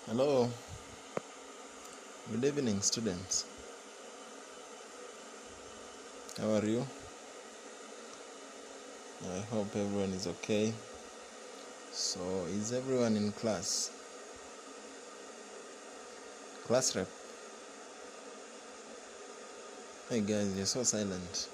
Hello, good evening, students. How are you? I hope everyone is okay. So, is everyone in class? Class rep? Hey guys, you're so silent.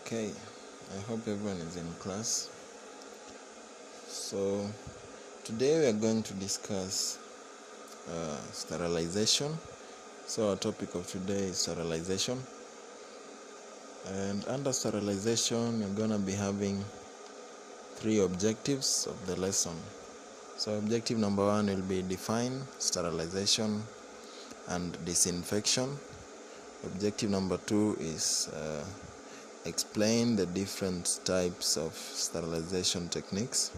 Okay, I hope everyone is in class. So, today we are going to discuss sterilization. So, our topic of today is sterilization. And under sterilization, we're going to be having 3 objectives of the lesson. So objective number 1 will be define sterilization and disinfection. Objective number 2 is explain the different types of sterilization techniques.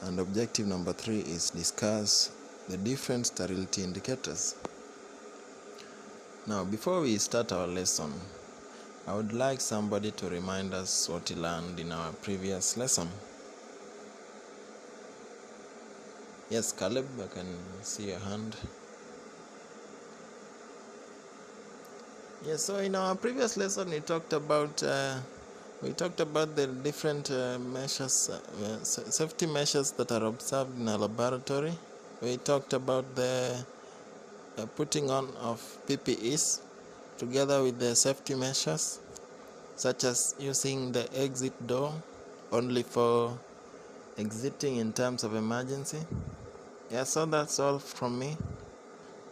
And objective number 3 is discuss the different sterility indicators. Now, before we start our lesson, I would like somebody to remind us what we learned in our previous lesson. Yes, Caleb, I can see your hand. Yes, so in our previous lesson we talked about the different measures, safety measures that are observed in a laboratory. We talked about the putting on of PPEs together with the safety measures, such as using the exit door only for exiting in terms of emergency. Yeah, so that's all from me.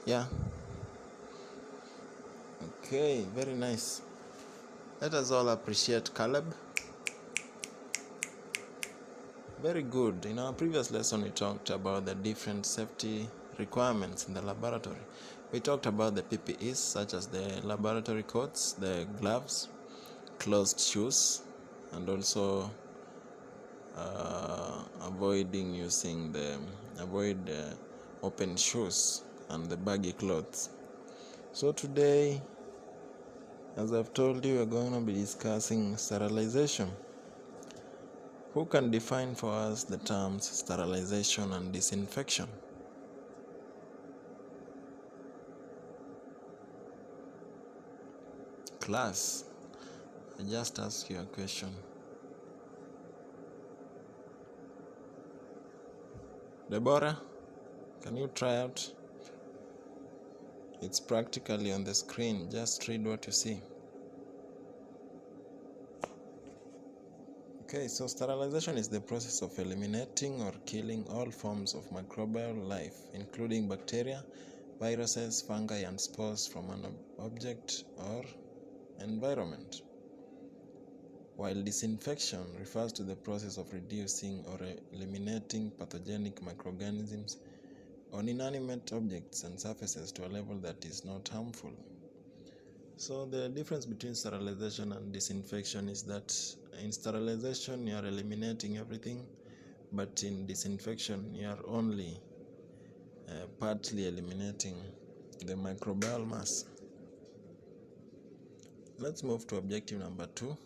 Yeah. Okay, very nice. Let us all appreciate Caleb. Very good. In our previous lesson, we talked about the different safety requirements in the laboratory. We talked about the PPEs, such as the laboratory coats, the gloves, closed shoes, and also avoid open shoes and the baggy clothes. So today, as I've told you, we're going to be discussing sterilization. Who can define for us the terms sterilization and disinfection? Class, I just asked you a question. Deborah, can you try out? It's practically on the screen. Just read what you see. Okay, so sterilization is the process of eliminating or killing all forms of microbial life, including bacteria, viruses, fungi, and spores from an object or environment. While disinfection refers to the process of reducing or eliminating pathogenic microorganisms on inanimate objects and surfaces to a level that is not harmful. So the difference between sterilization and disinfection is that in sterilization you are eliminating everything, but in disinfection you are only partly eliminating the microbial mass. Let's move to objective number 2,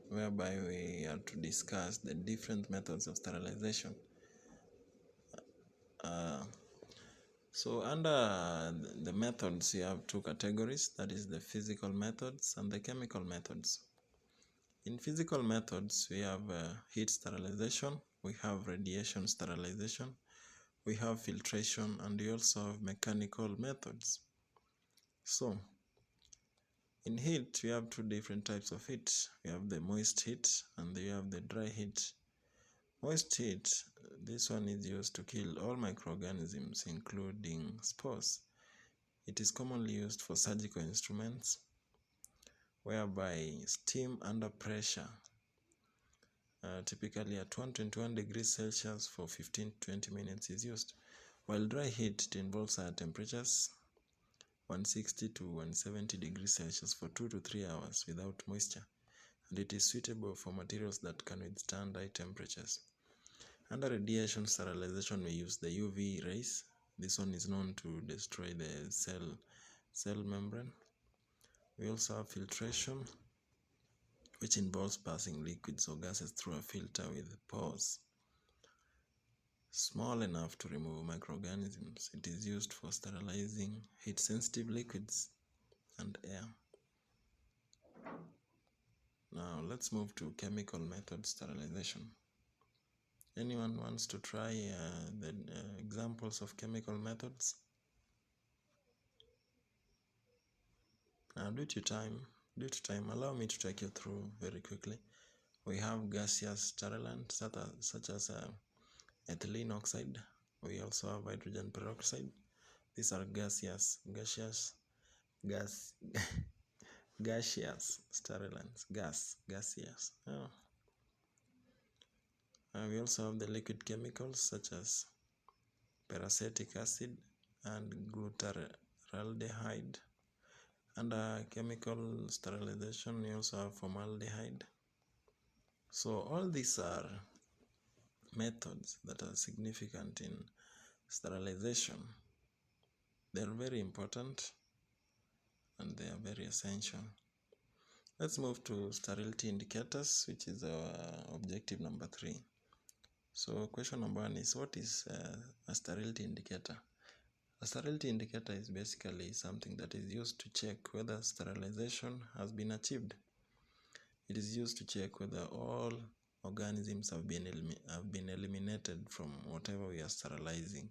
whereby we are to discuss the different methods of sterilization. So under the methods, you have 2 categories, that is the physical methods and the chemical methods. In physical methods, we have heat sterilization, we have radiation sterilization, we have filtration, and we also have mechanical methods. So, in heat, we have 2 different types of heat. We have the moist heat and we have the dry heat. Moist heat, this one is used to kill all microorganisms, including spores. It is commonly used for surgical instruments, whereby steam under pressure, typically at 121 degrees Celsius for 15 to 20 minutes is used. While dry heat, it involves higher temperatures, 160 to 170 degrees Celsius for 2 to 3 hours without moisture, and it is suitable for materials that can withstand high temperatures. Under radiation sterilization, we use the UV rays. This one is known to destroy the cell membrane. We also have filtration, which involves passing liquids or gases through a filter with pores. small enough to remove microorganisms. It is used for sterilizing heat-sensitive liquids and air. Now let's move to chemical method sterilization. Anyone wants to try the examples of chemical methods? Now due to time, allow me to take you through very quickly. We have gaseous sterilants such as ethylene oxide. We also have hydrogen peroxide. These are gaseous sterilants, gaseous. Oh. We also have the liquid chemicals such as peracetic acid and glutaraldehyde. Under chemical sterilization, we also have formaldehyde. So all these are methods that are significant in sterilization. They are very important and they are very essential. Let's move to sterility indicators, which is our objective number 3. So question number 1 is, what is a sterility indicator? A sterility indicator is basically something that is used to check whether sterilization has been achieved. It is used to check whether all organisms have been eliminated from whatever we are sterilizing,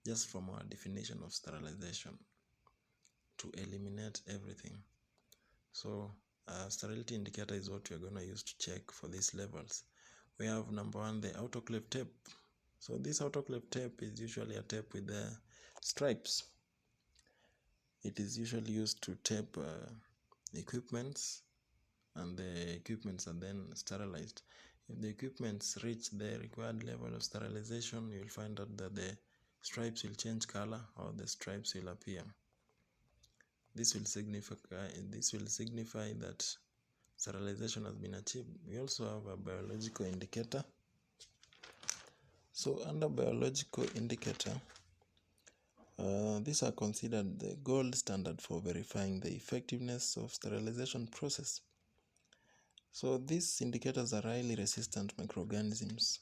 just from our definition of sterilization, to eliminate everything. So a sterility indicator is what we are going to use to check for these levels. We have number 1, the autoclave tape. So this autoclave tape is usually a tape with the stripes. It is usually used to tape equipments, and the equipments are then sterilized. If the equipments reach the required level of sterilization, you will find out that the stripes will change color or the stripes will appear. This will signify that sterilization has been achieved. We also have a biological indicator. So under biological indicator, these are considered the gold standard for verifying the effectiveness of sterilization process. So these indicators are highly resistant microorganisms.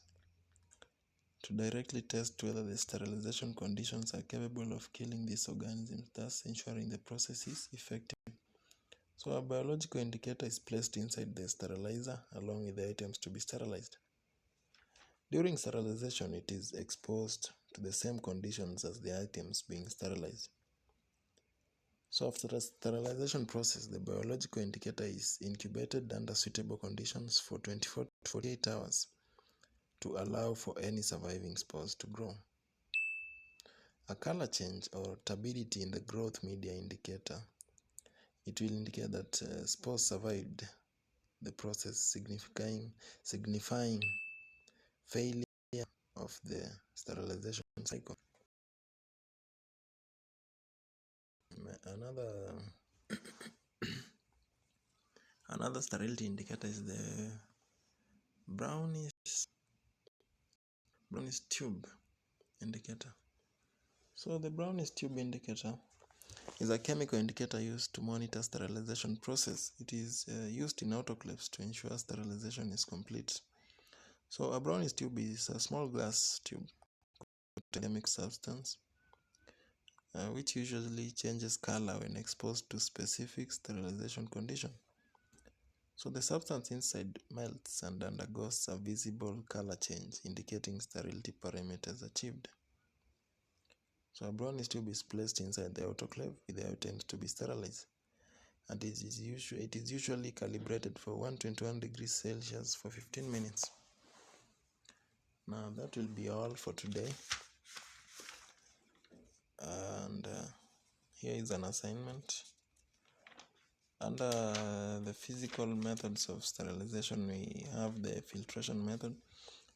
To directly test whether the sterilization conditions are capable of killing these organisms, thus ensuring the process is effective. So a biological indicator is placed inside the sterilizer along with the items to be sterilized. During sterilization, it is exposed to the same conditions as the items being sterilized. So after the sterilization process, the biological indicator is incubated under suitable conditions for 24 to 48 hours to allow for any surviving spores to grow. A color change or turbidity in the growth media indicator, it will indicate that spores survived the process, signifying failure of the sterilization cycle. Another sterility indicator is the brownish tube indicator. So the brownish tube indicator is a chemical indicator used to monitor sterilization process. It is used in autoclaves to ensure sterilization is complete. So a brownish tube is a small glass tube with a chemical substance which usually changes color when exposed to specific sterilization condition. So the substance inside melts and undergoes a visible color change, indicating sterility parameters achieved. So a brownish tube is placed inside the autoclave with the items to be sterilized, and it is usually calibrated for 121 degrees Celsius for 15 minutes. Now that will be all for today, and here is an assignment. Under the physical methods of sterilization, we have the filtration method.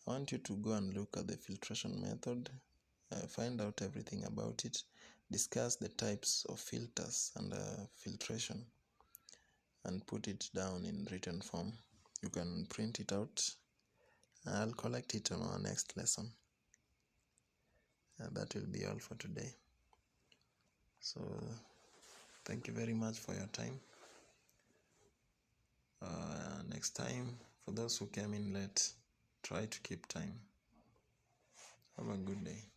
I want you to go and look at the filtration method, find out everything about it, discuss the types of filters and filtration, and put it down in written form. You can print it out. I'll collect it on our next lesson. That will be all for today. So thank you very much for your time. Next time, for those who came in late, try to keep time. Have a good day.